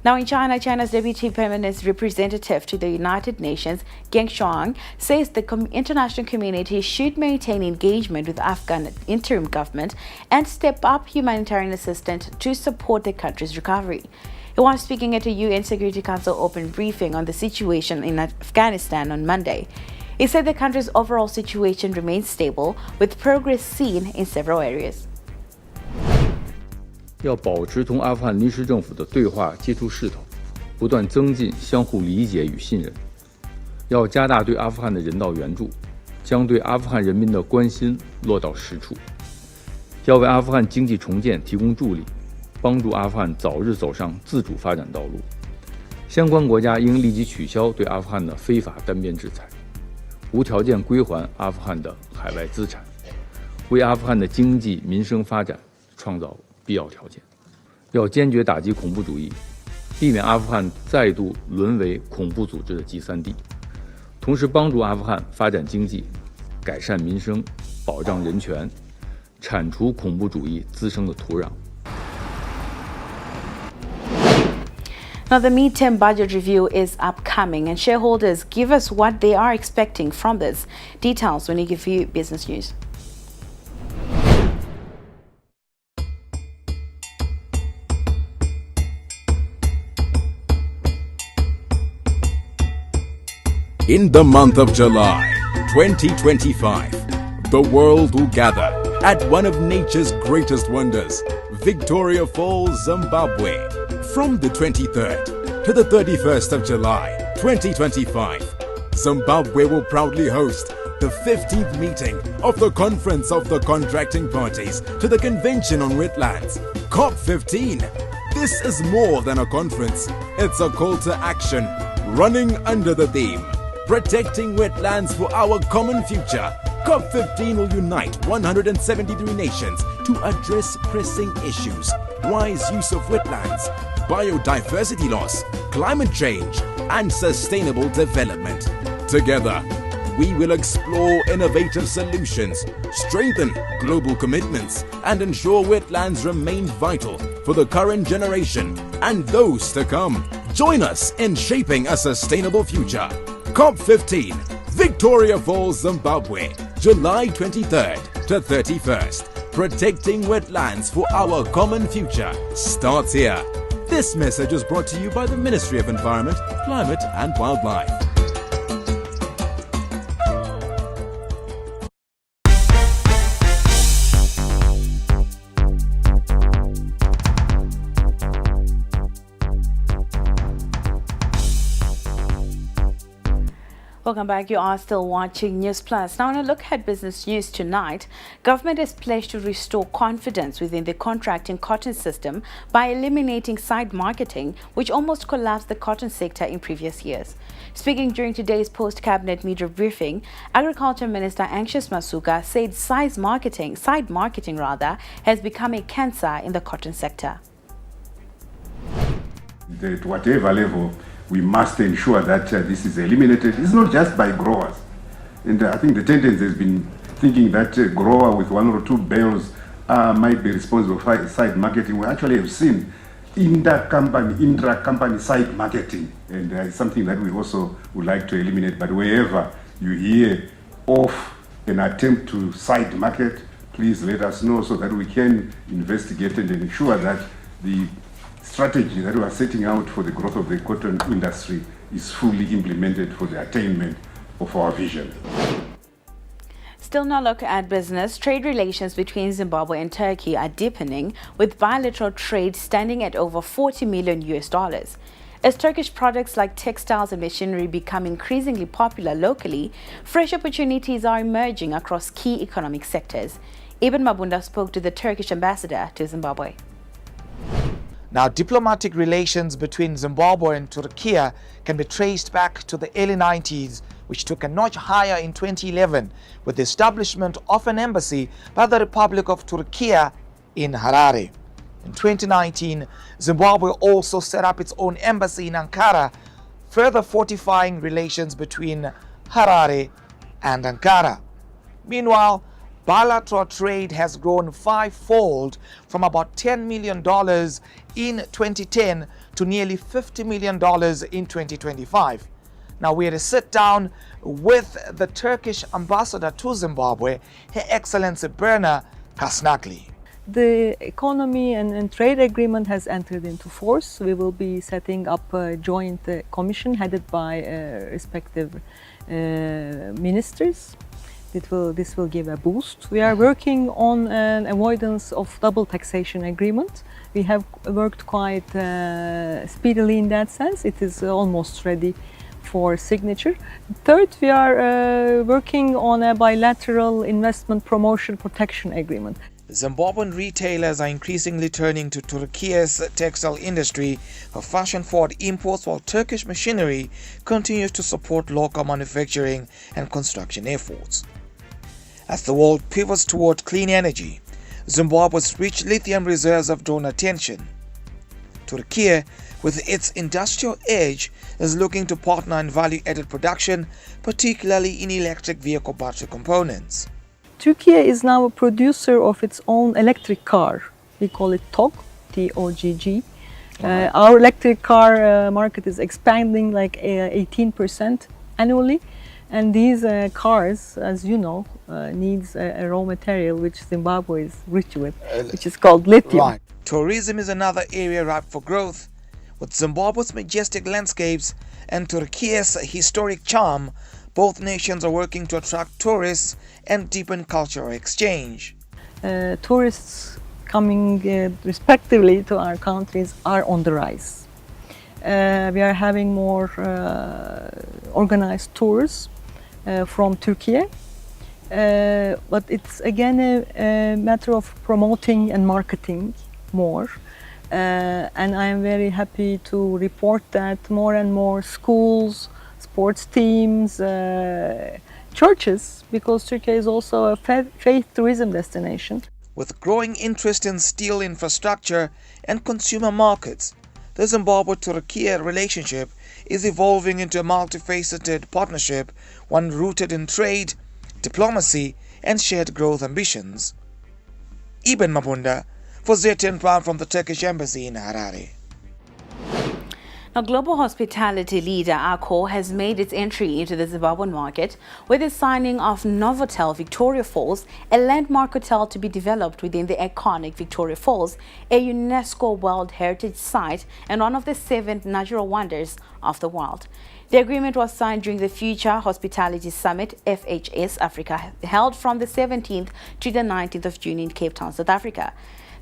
S1: Now in China, China's Deputy Permanent Representative to the United Nations, Geng Shuang, says the international community should maintain engagement with Afghan interim government and step up humanitarian assistance to support the country's recovery. He was speaking at a UN Security Council open briefing on the situation in Afghanistan on Monday. He said the country's overall situation remains stable, with progress seen in several areas.
S11: 要保持同阿富汗临时政府的对话接触势头，不断增进相互理解与信任。要加大对阿富汗的人道援助，将对阿富汗人民的关心落到实处。要为阿富汗经济重建提供助力，帮助阿富汗早日走上自主发展道路。相关国家应立即取消对阿富汗的非法单边制裁，无条件归还阿富汗的海外资产，为阿富汗的经济民生发展创造必要条件。要坚决打击恐怖主义，避免阿富汗再度沦为恐怖组织的集散地，同时帮助阿富汗发展经济，改善民生，保障人权，铲除恐怖主义滋生的土壤。
S1: Now, the midterm budget review is upcoming, and shareholders give us what they are expecting from this. Details when we give you business news.
S12: In the month of July 2025, the world will gather at one of nature's greatest wonders, Victoria Falls, Zimbabwe. From the 23rd to the 31st of July 2025, Zimbabwe will proudly host the 15th meeting of the Conference of the Contracting Parties to the Convention on Wetlands, COP15. This is more than a conference, it's a call to action, running under the theme, Protecting Wetlands for Our Common Future. COP15 will unite 173 nations to address pressing issues, wise use of wetlands, biodiversity loss, climate change, and sustainable development. Together, we will explore innovative solutions, strengthen global commitments, and ensure wetlands remain vital for the current generation and those to come. Join us in shaping a sustainable future. COP15, Victoria Falls, Zimbabwe, July 23rd to 31st. Protecting wetlands for our common future starts here. This message is brought to you by the Ministry of Environment, Climate and Wildlife.
S1: Welcome back. You are still watching Newsplus. Now, in a look at business news tonight, government is pledged to restore confidence within the contracting cotton system by eliminating side marketing, which almost collapsed the cotton sector in previous years. Speaking during today's post-cabinet media briefing, Agriculture Minister Anxious Masuka said side marketing has become a cancer in the cotton sector.
S13: At whatever level, we must ensure that this is eliminated. It's not just by growers. And I think the tendency has been thinking that a grower with 1 or 2 bales might be responsible for side marketing. We actually have seen intra-company side marketing. And it's something that we also would like to eliminate. But wherever you hear of an attempt to side market, please let us know so that we can investigate and ensure that the strategy that we are setting out for the growth of the cotton industry is fully implemented for the attainment of our vision.
S1: Still now look at business. Trade relations between Zimbabwe and Turkey are deepening, with bilateral trade standing at over $40 million. As Turkish products like textiles and machinery become increasingly popular locally, fresh opportunities are emerging across key economic sectors. Ibn Mabunda spoke to the Turkish ambassador to Zimbabwe.
S14: Now, diplomatic relations between Zimbabwe and Turkey can be traced back to the early 90s, which took a notch higher in 2011 with the establishment of an embassy by the Republic of Turkey in Harare. In 2019, Zimbabwe also set up its own embassy in Ankara, further fortifying relations between Harare and Ankara. Meanwhile, bilateral trade has grown 5-fold from about $10 million in 2010 to nearly $50 million in 2025. Now, we had a sit down with the Turkish ambassador to Zimbabwe, Her Excellency Berna Kasnakli.
S15: The economy and trade agreement has entered into force. We will be setting up a joint commission headed by respective ministers. This will give a boost. We are working on an avoidance of double taxation agreement. We have worked quite speedily in that sense. It is almost ready for signature. Third, we are working on a bilateral investment promotion protection agreement.
S14: Zimbabwean retailers are increasingly turning to Turkey's textile industry for fashion-forward imports, while Turkish machinery continues to support local manufacturing and construction efforts. As the world pivots toward clean energy, Zimbabwe's rich lithium reserves have drawn attention. Turkey, with its industrial edge, is looking to partner in value-added production, particularly in electric vehicle battery components.
S15: Turkey is now a producer of its own electric car. We call it TOGG, T-O-G-G. Our electric car market is expanding like 18% annually. And these cars, as you know, needs a raw material which Zimbabwe is rich with, which is called lithium.
S14: Right. Tourism is another area ripe for growth. With Zimbabwe's majestic landscapes and Turkey's historic charm, both nations are working to attract tourists and deepen cultural exchange.
S15: Tourists coming respectively to our countries are on the rise. We are having more organized tours from Turkey, but it's again a matter of promoting and marketing more. And I am very happy to report that more and more schools, sports teams, churches, because Turkey is also a faith tourism destination.
S14: With growing interest in steel infrastructure and consumer markets, the Zimbabwe-Turkey relationship is evolving into a multifaceted partnership, one rooted in trade, diplomacy, and shared growth ambitions. Ibn Mabunda for ZTN Prime from the Turkish Embassy in Harare.
S1: Now, global hospitality leader Accor has made its entry into the Zimbabwean market with the signing of Novotel Victoria Falls, a landmark hotel to be developed within the iconic Victoria Falls, a UNESCO World Heritage Site and one of the 7 natural wonders of the world. The agreement was signed during the Future Hospitality Summit, FHS Africa, held from the 17th to the 19th of June in Cape Town, South Africa.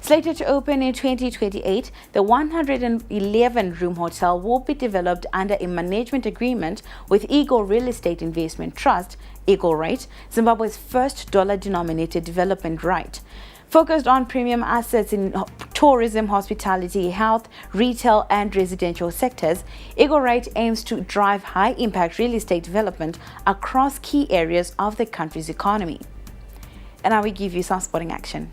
S1: Slated to open in 2028, the 111-room hotel will be developed under a management agreement with Eagle Real Estate Investment Trust, Eagle REIT, Zimbabwe's first dollar-denominated development REIT. Focused on premium assets in tourism, hospitality, health, retail and residential sectors, Eagle REIT aims to drive high-impact real estate development across key areas of the country's economy. And now we give you some sporting action.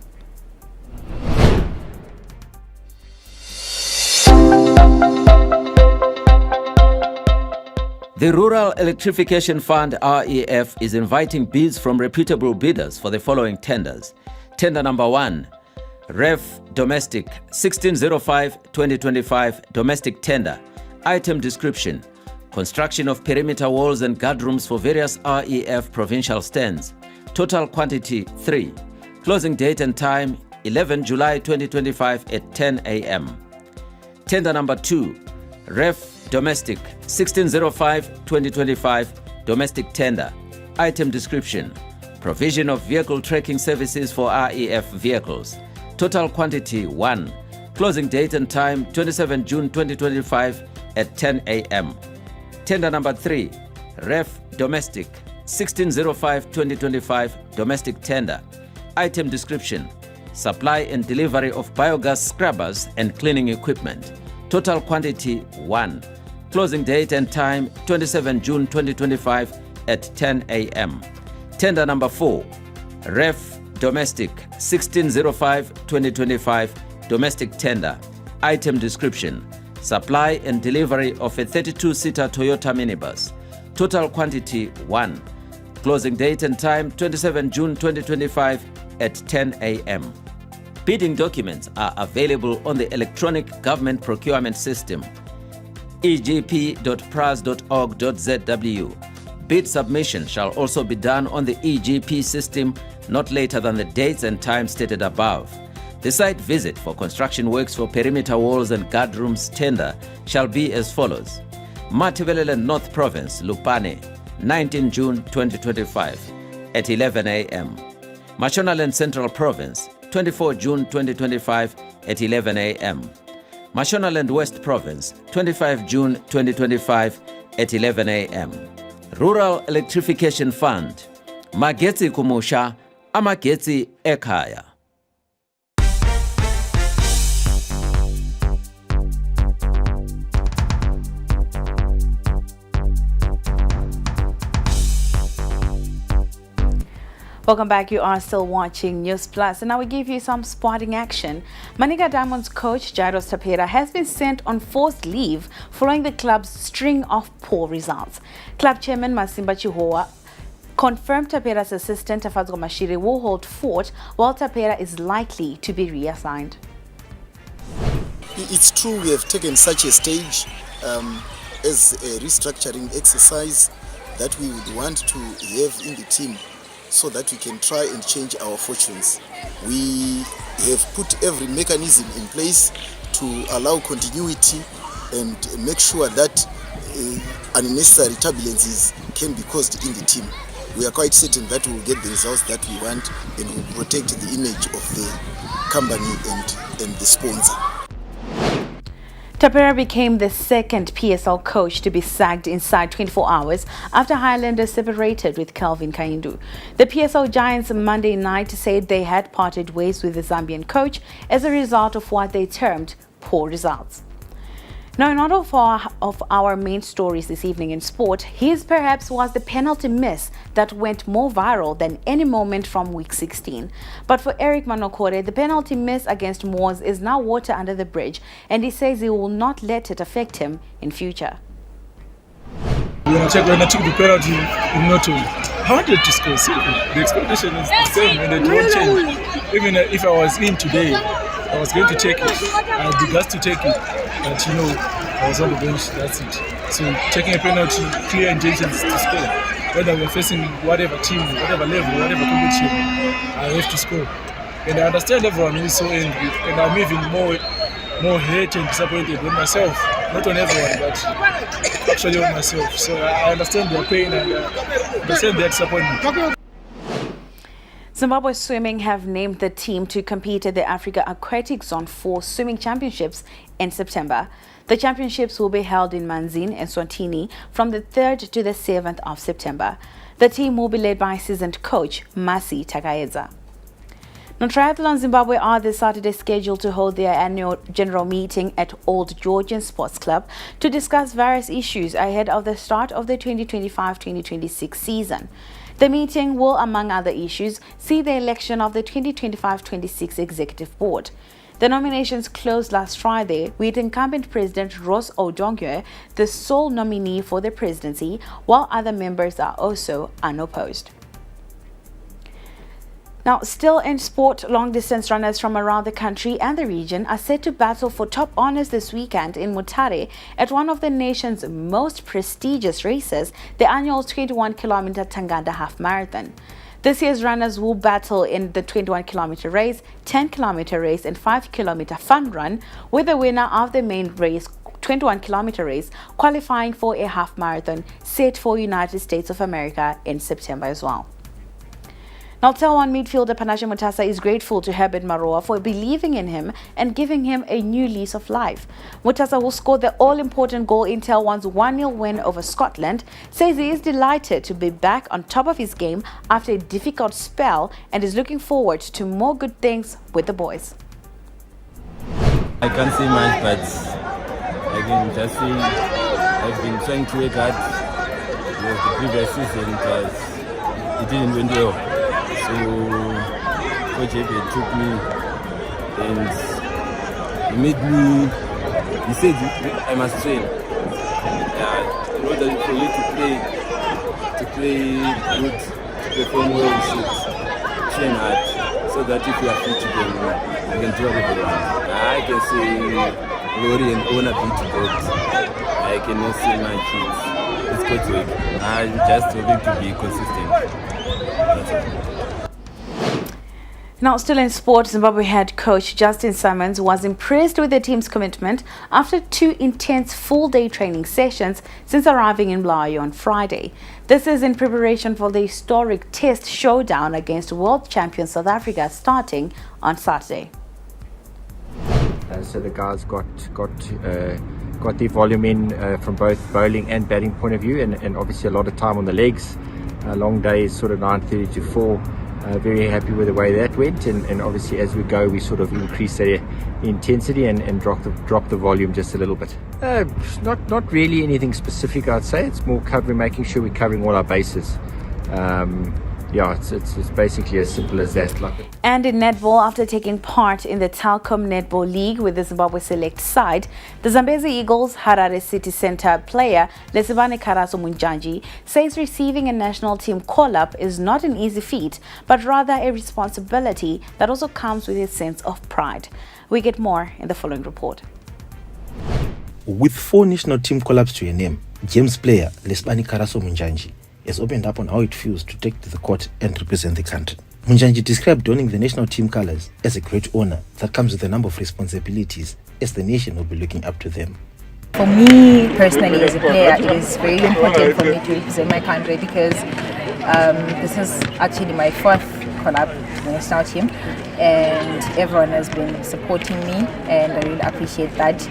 S16: The Rural Electrification Fund, REF, is inviting bids from reputable bidders for the following tenders. Tender number 1, REF Domestic 1605-2025 Domestic Tender. Item description: construction of perimeter walls and guardrooms for various REF provincial stands. Total quantity 3. Closing date and time 11 July 2025 at 10 a.m. Tender number 2, REF Domestic 1605-2025 Domestic Tender. Item description: provision of vehicle tracking services for REF vehicles. Total quantity 1. Closing date and time 27 June 2025 at 10 a.m. Tender number 3, REF Domestic 1605-2025 Domestic Tender. Item description: supply and delivery of biogas scrubbers and cleaning equipment. Total quantity 1. Closing date and time 27 June 2025 at 10 a.m. Tender number 4, REF Domestic 1605-2025 Domestic Tender. Item description: supply and delivery of a 32-seater Toyota minibus. Total quantity 1. Closing date and time 27 June 2025 at 10 a.m. Bidding documents are available on the electronic government procurement system, egp.pras.org.zw. Bid submission shall also be done on the EGP system not later than the dates and times stated above. The site visit for construction works for perimeter walls and guardrooms tender shall be as follows: Matabeleland North Province, Lupane, 19 June 2025 at 11 a.m. Mashonaland Central Province, 24 June 2025 at 11 a.m. Mashonaland West Province, 25 June 2025 at 11 a.m. Rural Electrification Fund, Magetsi Kumusha, Amagetsi Ekaya.
S1: Welcome back. You are still watching Newsplus, and now we give you some sporting action. Manica Diamonds coach Jairus Tapera has been sent on forced leave following the club's string of poor results. Club chairman Masimba Chihoa confirmed Tapera's assistant Tafadzwa Mashiri will hold fort, while Tapera is likely to be reassigned.
S17: It's true we have taken such a stage as a restructuring exercise that we would want to have in the team, so that we can try and change our fortunes. We have put every mechanism in place to allow continuity and make sure that unnecessary turbulences can be caused in the team. We are quite certain that we will get the results that we want and will protect the image of the company and the sponsor.
S1: Tapera became the second PSL coach to be sacked inside 24 hours after Highlanders separated with Kelvin Kaindu. The PSL Giants Monday night said they had parted ways with the Zambian coach as a result of what they termed poor results. Now, not all of our main stories this evening in sport, his perhaps was the penalty miss that went more viral than any moment from week 16. But for Eric Manokore, the penalty miss against Moors is now water under the bridge, and he says he will not let it affect him in future.
S18: When I took the penalty in Noto, I wanted to score. See, the expectation is the same and it won't change. Even if I was in today, I was going to take it. I had the guts to take it. But I was on the bench, that's it. So taking a penalty, clear intentions to score. Whether we're facing whatever team, whatever level, whatever competition, I have to score. And I understand everyone who is so angry, and I'm even more hurt and disappointed with myself. Not on everyone, but actually on myself. So I understand their pain and understand their disappointment.
S1: Zimbabwe Swimming have named the team to compete at the Africa Aquatic Zone 4 Swimming Championships in September. The championships will be held in Manzini and Swatini from the 3rd to the 7th of September. The team will be led by seasoned coach Masi Takaedza. Now, Triathlon Zimbabwe are this Saturday scheduled to hold their annual general meeting at Old Georgian Sports Club to discuss various issues ahead of the start of the 2025-2026 season. The meeting will, among other issues, see the election of the 2025-26 Executive Board. The nominations closed last Friday with incumbent President Ross Odongwe the sole nominee for the presidency, while other members are also unopposed. Now, still in sport, long-distance runners from around the country and the region are set to battle for top honors this weekend in Mutare at one of the nation's most prestigious races, the annual 21-kilometer Tanganda Half Marathon. This year's runners will battle in the 21-kilometer race, 10-kilometer race and 5-kilometer fun run, with the winner of the main race, 21-kilometer race, qualifying for a half marathon set for United States of America in September as well. Now, Tel1 midfielder Panashe Mutasa is grateful to Herbert Maroa for believing in him and giving him a new lease of life. Mutasa, who scored the all-important goal in Tel1's 1-0 win over Scotland, says he is delighted to be back on top of his game after a difficult spell and is looking forward to more good things with the boys.
S19: I can't say much, but I can just say I've been trying to work hard. The previous season, it didn't went well. So Coach Epe took me and he made me, he said I must train. In order for you to play good, to perform well, you should train hard so that if you are fit, you can do whatever you want. I can say glory and honor be to God. I cannot say my kids. It's Coach Epe. I'm just hoping to be consistent. That's it.
S1: Now, still in sport, Zimbabwe head coach Justin Simons was impressed with the team's commitment after 2 intense full-day training sessions since arriving in Bulawayo on Friday. This is in preparation for the historic Test showdown against world champion South Africa starting on Saturday.
S20: So the guys got the volume in from both bowling and batting point of view, and obviously a lot of time on the legs. Long days, sort of 9:30 to 4. Very happy with the way that went, and obviously as we go we sort of increase the intensity and drop the volume just a little bit. Not really anything specific, I'd say. It's more making sure we're covering all our bases. It's basically as simple as that.
S1: And in netball, after taking part in the Telkom Netball League with the Zimbabwe Select side, the Zambezi Eagles Harare City Centre player Lesibane Karaso Munjanji says receiving a national team call-up is not an easy feat, but rather a responsibility that also comes with a sense of pride. We get more in the following report.
S21: With 4 national team call-ups to your name, James player Lesibane Karaso Munjanji has opened up on how it feels to take to the court and represent the country. Munjanji described donning the national team colours as a great honour that comes with a number of responsibilities as the nation will be looking up to them.
S22: For me personally as a player, it is very important for me to represent my country because this is actually my 4th call-up to the national team, and everyone has been supporting me and I really appreciate that.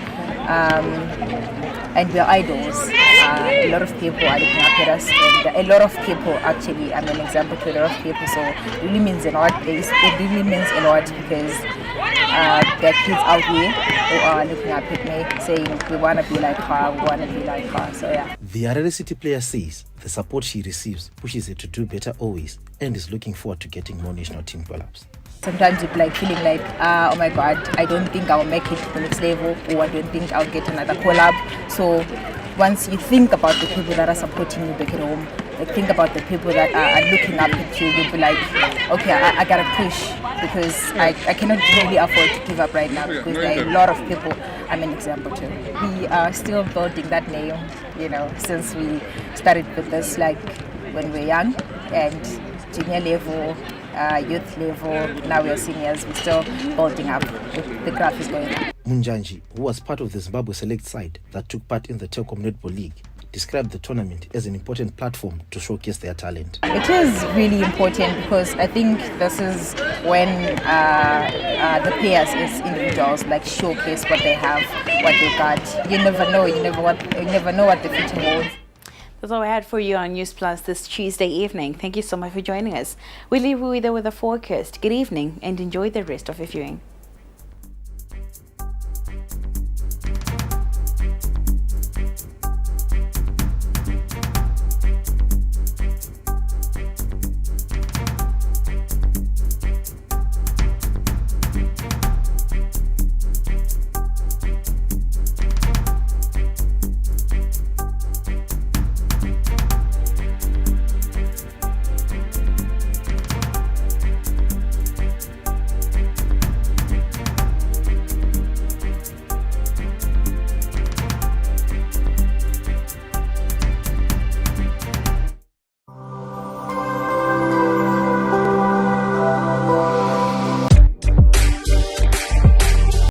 S22: And we are idols. A lot of people are looking up at us, and a lot of people actually, I'm an example to a lot of people, so it really means a lot. It really means a lot because there are kids out here who are looking up at me saying we want to be like her, we want to be like her, so yeah.
S21: The Harare City player says the support she receives pushes her to do better always and is looking forward to getting more national team call-ups.
S22: Sometimes you're like feeling like, oh my God, I don't think I'll make it to the next level, or I don't think I'll get another call-up. So once you think about the people that are supporting you back at home, like think about the people that are looking up at you, you'll be like, okay, I gotta push because I cannot really afford to give up right now because there are a lot of people I'm an example to. We are still building that name, since we started with this like when we were young, and junior level, youth level, now we are seniors, we're still building up. The graph is going up.
S21: Munjanji, who was part of the Zimbabwe select side that took part in the Telkom Netball League, described the tournament as an important platform to showcase their talent.
S22: It is really important because I think this is when the players as individuals like showcase what they have, what they got. You never know. You never know what the future holds.
S1: That's all I had for you on Newsplus this Tuesday evening. Thank you so much for joining us. We leave you with a forecast. Good evening and enjoy the rest of your viewing.